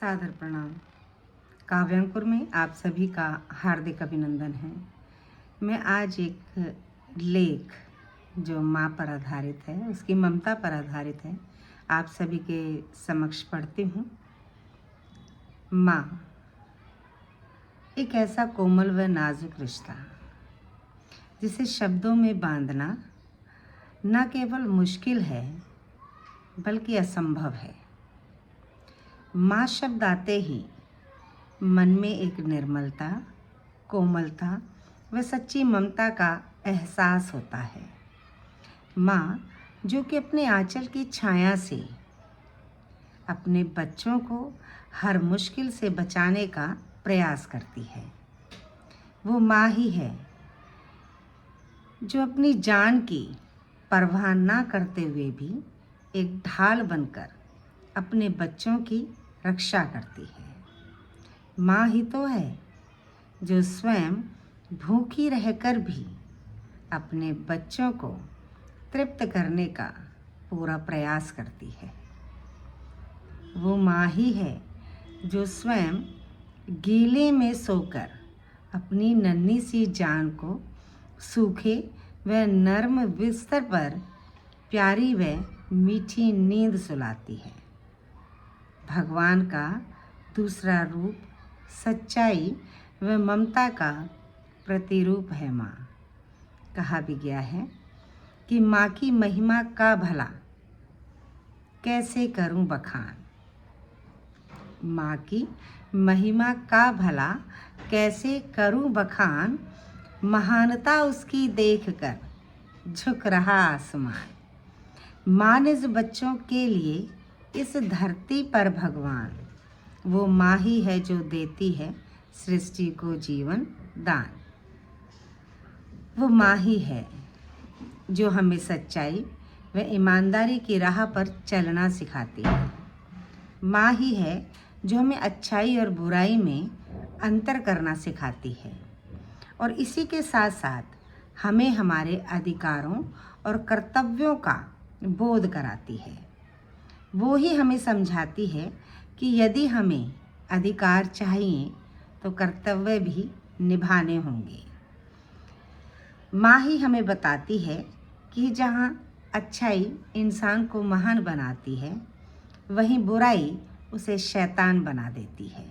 सादर प्रणाम। काव्यांकुर में आप सभी का हार्दिक अभिनंदन है। मैं आज एक लेख जो माँ पर आधारित है, उसकी ममता पर आधारित है, आप सभी के समक्ष पढ़ती हूँ। माँ एक ऐसा कोमल व नाजुक रिश्ता जिसे शब्दों में बांधना न केवल मुश्किल है बल्कि असंभव है। माँ शब्द आते ही मन में एक निर्मलता, कोमलता व सच्ची ममता का एहसास होता है। माँ जो कि अपने आंचल की छाया से अपने बच्चों को हर मुश्किल से बचाने का प्रयास करती है, वो माँ ही है जो अपनी जान की परवाह ना करते हुए भी एक ढाल बनकर अपने बच्चों की रक्षा करती है। माँ ही तो है जो स्वयं भूखी रहकर भी अपने बच्चों को तृप्त करने का पूरा प्रयास करती है। वो माँ ही है जो स्वयं गीले में सोकर अपनी नन्ही सी जान को सूखे व नर्म बिस्तर पर प्यारी व मीठी नींद सुलाती है। भगवान का दूसरा रूप सच्चाई व ममता का प्रतिरूप है माँ। कहा भी गया है कि माँ की महिमा का भला कैसे करूं बखान। माँ की महिमा का भला कैसे करूं बखान, महानता उसकी देखकर झुक रहा आसमान। माँ निज बच्चों के लिए इस धरती पर भगवान, वो माँ ही है जो देती है सृष्टि को जीवन दान। वो माँ ही है जो हमें सच्चाई व ईमानदारी की राह पर चलना सिखाती है। माँ ही है जो हमें अच्छाई और बुराई में अंतर करना सिखाती है और इसी के साथ साथ हमें हमारे अधिकारों और कर्तव्यों का बोध कराती है। वो ही हमें समझाती है कि यदि हमें अधिकार चाहिए तो कर्तव्य भी निभाने होंगे। माँ ही हमें बताती है कि जहाँ अच्छाई इंसान को महान बनाती है, वहीं बुराई उसे शैतान बना देती है।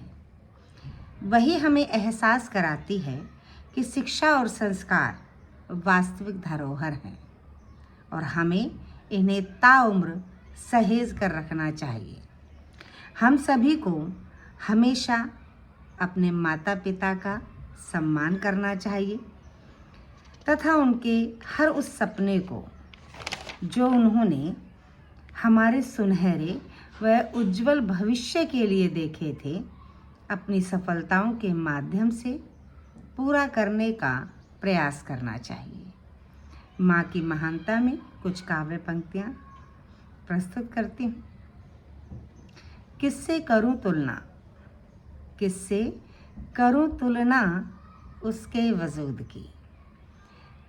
वही हमें एहसास कराती है कि शिक्षा और संस्कार वास्तविक धरोहर हैं और हमें इन्हें ताउम्र सहेज कर रखना चाहिए। हम सभी को हमेशा अपने माता पिता का सम्मान करना चाहिए तथा उनके हर उस सपने को जो उन्होंने हमारे सुनहरे व उज्जवल भविष्य के लिए देखे थे, अपनी सफलताओं के माध्यम से पूरा करने का प्रयास करना चाहिए। माँ की महानता में कुछ काव्य पंक्तियाँ प्रस्तुत करती हूँ। किससे करूँ तुलना, किससे करूँ तुलना उसके वजूद की,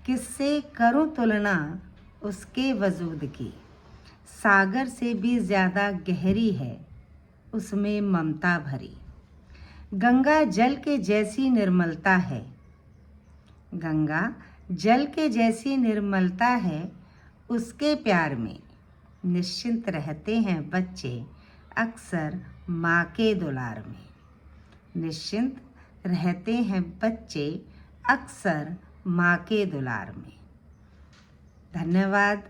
किससे करूँ तुलना उसके वजूद की, सागर से भी ज़्यादा गहरी है उसमें ममता भरी। गंगा जल के जैसी निर्मलता है, गंगा जल के जैसी निर्मलता है, उसके प्यार में निश्चिंत रहते हैं बच्चे अक्सर माँ के दुलार में। निश्चिंत रहते हैं बच्चे अक्सर माँ के दुलार में। धन्यवाद।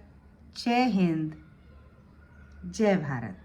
जय हिंद, जय भारत।